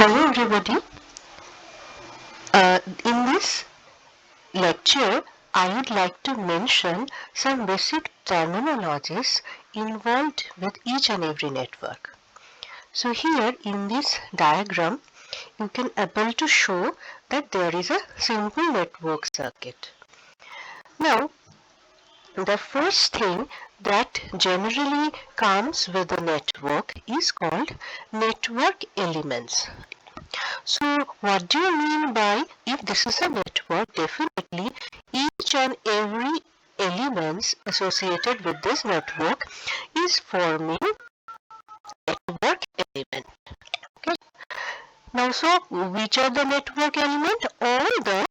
Hello everybody. In this lecture, I would like to mention some basic terminologies involved with each and every network. So here in this diagram, you can able to show that there is a simple network circuit. Now, the first thing that generally comes with the network is called network elements. So what do you mean by if this is a network? Definitely each and every elements associated with this network is forming network element. Okay. Now so which are the network element? All the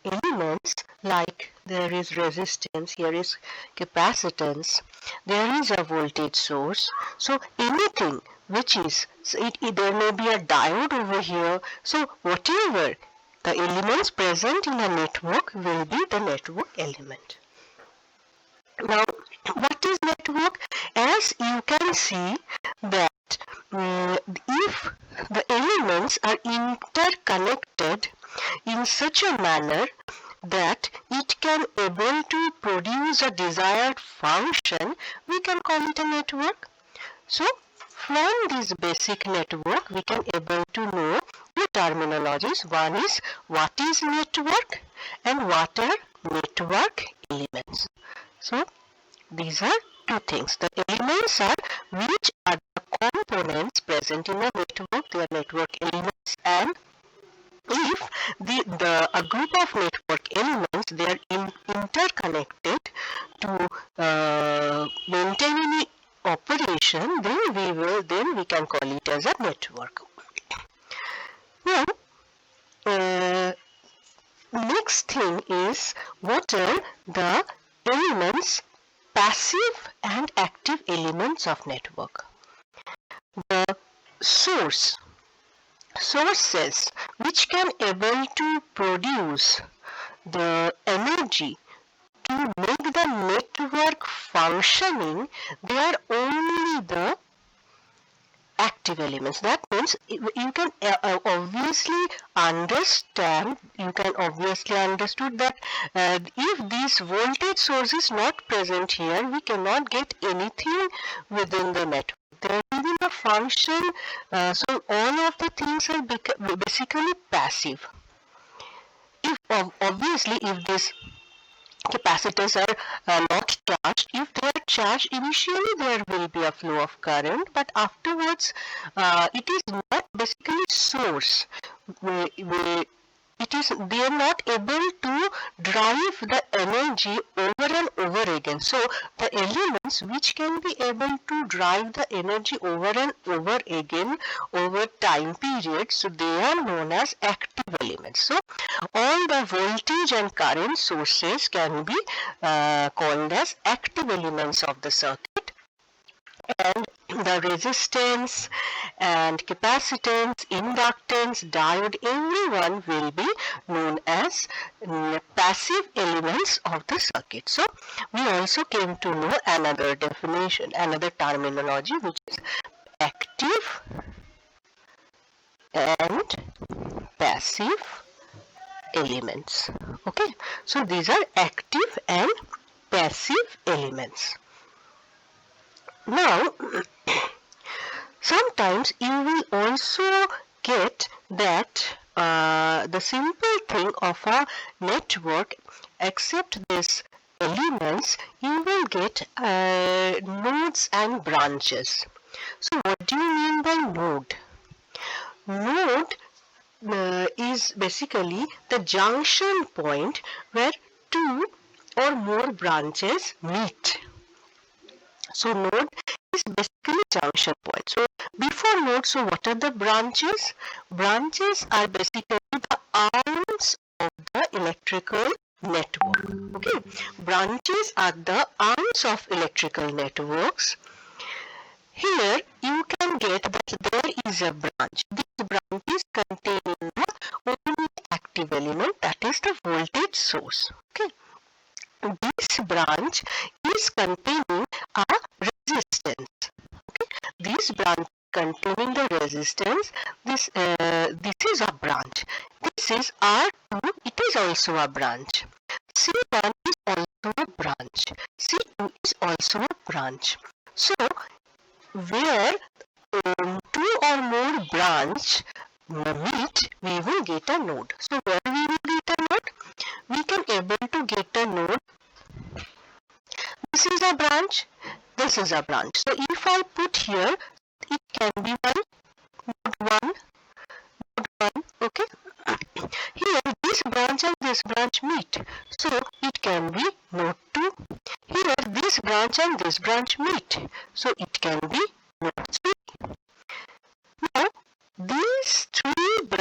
elements like there is resistance, here is capacitance, there is a voltage source. So anything which is, there may be a diode over here. So whatever the elements present in a network will be the network element. Now what is network? As you can see that if the elements are interconnected in such a manner that it can able to produce a desired function, we can call it a network. So from this basic network we can able to know two terminologies. One is what is network and what are network elements. So these are two things. The elements are which are the components present in a network, they are network elements, and if a group of network elements they are interconnected to maintain any operation, then we can call it as a network. Now, next thing is what are the elements, passive and active elements of network. The sources which can able to produce the energy to make the network functioning, they are only the active elements. That means you can obviously understand, that if this voltage source is not present here, we cannot get anything within the network. There will be no function, so all of the things are basically passive. If obviously if this capacitors are not charged. If they are charged, initially there will be a flow of current, but afterwards it is not basically source. They are not able to drive the energy over and over again. So the elements which can be able to drive the energy over and over again over time period, so they are known as active elements. So all the voltage and current sources can be called as active elements of the circuit, and the resistance and capacitance, inductance, diode, everyone will be known as passive elements of the circuit. So we also came to know another definition, another terminology, which is active and passive elements. Okay, so these are active and passive elements. Now sometimes you will also get that the simple thing of a network, except these elements, you will get nodes and branches. So what do you mean by node? Node is basically the junction point where two or more branches meet. So node is basically junction point. So before node, so what are the branches? Branches are basically the arms of the electrical network. Okay, branches are the arms of electrical networks. Here you can get that there is a branch. This branch is containing the only active element, that is the voltage source. Okay, this branch is containing a resistance. Okay, this branch containing the resistance, is a branch. This is R2, it is also a branch. C1 is also a branch. C2 is also a branch. So, where two or more branch meet, we will get a node. So, where we will get a node? We can able to get a node. This is a branch. This is a branch. So, if I put here, it can be node 1, okay. Here, this branch and this branch meet. So, it can be node 2. Here, this branch and this branch meet. So, it can be node 3. Now, these two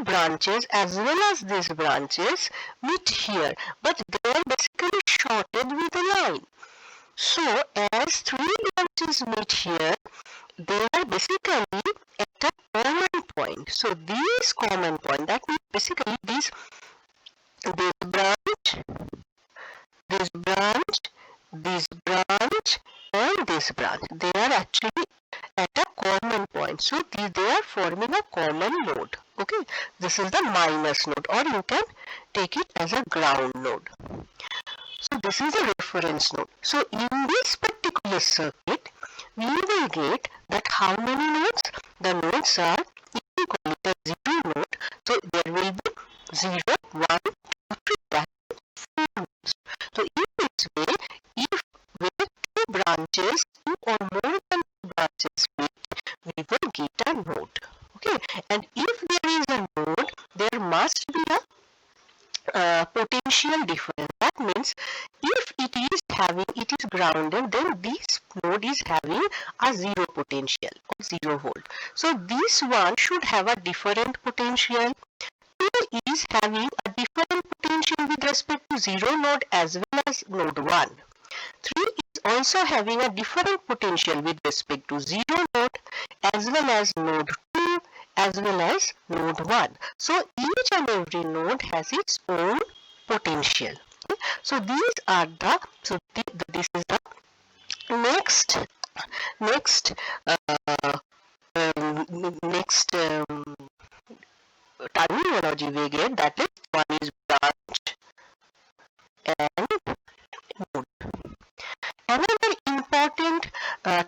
branches as well as these branches meet here. But they are basically shorted with a line. So, as three branches meet here, they are basically at a common point. So, this common point, that means basically this branch, and this branch, they are actually at a common point. So, they are forming a common node. Okay, this is the minus node, or you can take it as a ground node. So, this is a reference node. So, in this particular circuit, we will get that how many nodes? The nodes are, if we call it a 0 node, so there will be 0, 1, 2, 3, that is 4 nodes. So in this way, if with two branches, two or more than two branches meet, we will get a node. Okay, and if there is a node, there must be a potential difference. That means if it is grounded, then this node is having a 0 potential or 0 volt. So this one should have a different potential. 2 is having a different potential with respect to 0 node as well as node 1. 3 is also having a different potential with respect to 0 node as well as node 2 as well as node 1. So each and every node has its own potential. Okay? So these are the, so this is the next terminology we get, that is one is branch and node. Another important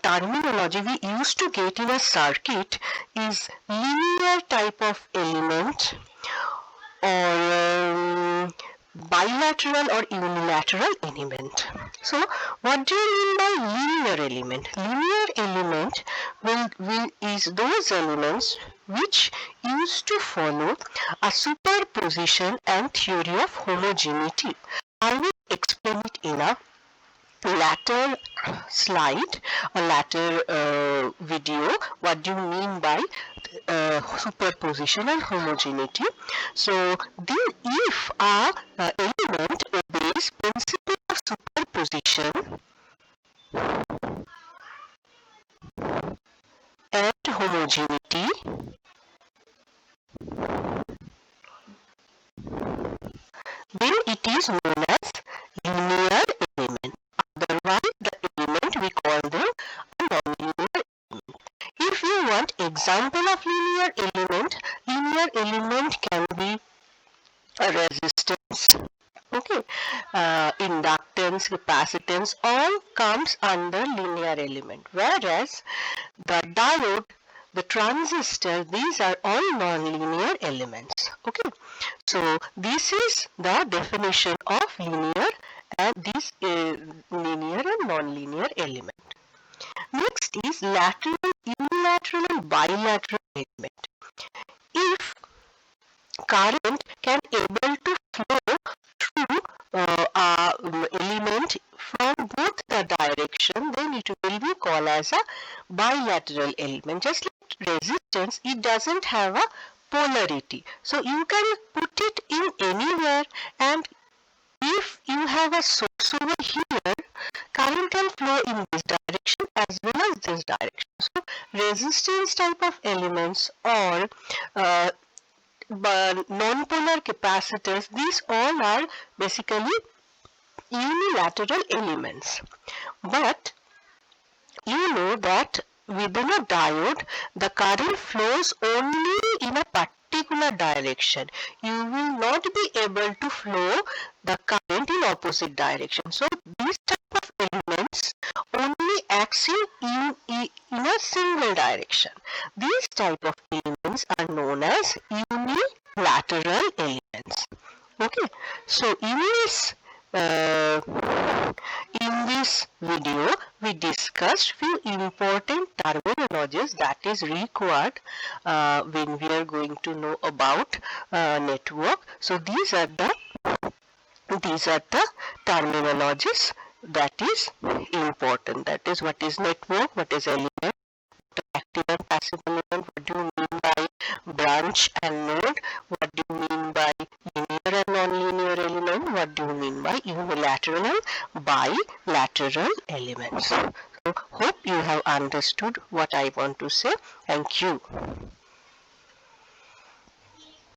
terminology we used to get in a circuit is linear type of element, or bilateral or unilateral element. So, what do you mean by linear element? Linear element is those elements which used to follow a superposition and theory of homogeneity. I will explain it in a later slide or later video. What do you mean by superposition and homogeneity? So then if a element obeys principle of superposition and homogeneity, then it is known as linear element. Otherwise, the element we call them a non-linear element. If you want example of linear element can be a resistance, okay, inductance, capacitance, all comes under linear element. Whereas the diode, the transistor, these are all non-linear elements. Okay, so this is the definition of linear and this linear and non-linear element. Next is lateral, unilateral and bilateral element. If current can able to flow through element from both the direction, then it will be called as a bilateral element. Just like resistance, it doesn't have a polarity. So you can put it in anywhere, and if you have a source over here, current can flow in this direction as well as this direction. So resistance type of elements or non-polar capacitors, these all are basically unilateral elements. But you know that within a diode, the current flows only in a polar direction. You will not be able to flow the current in opposite direction. So these type of elements only acts in a single direction. These type of elements are known as unilateral elements. Okay, so uh, in this video, we discussed few important terminologies that is required when we are going to know about network. So these are the terminologies that is important. That is what is network, what is element, active and passive element, what do you mean by branch and node, what do you mean by linear and non-linear element, what do you mean by unilateral and bilateral elements. So hope you have understood what I want to say. Thank you.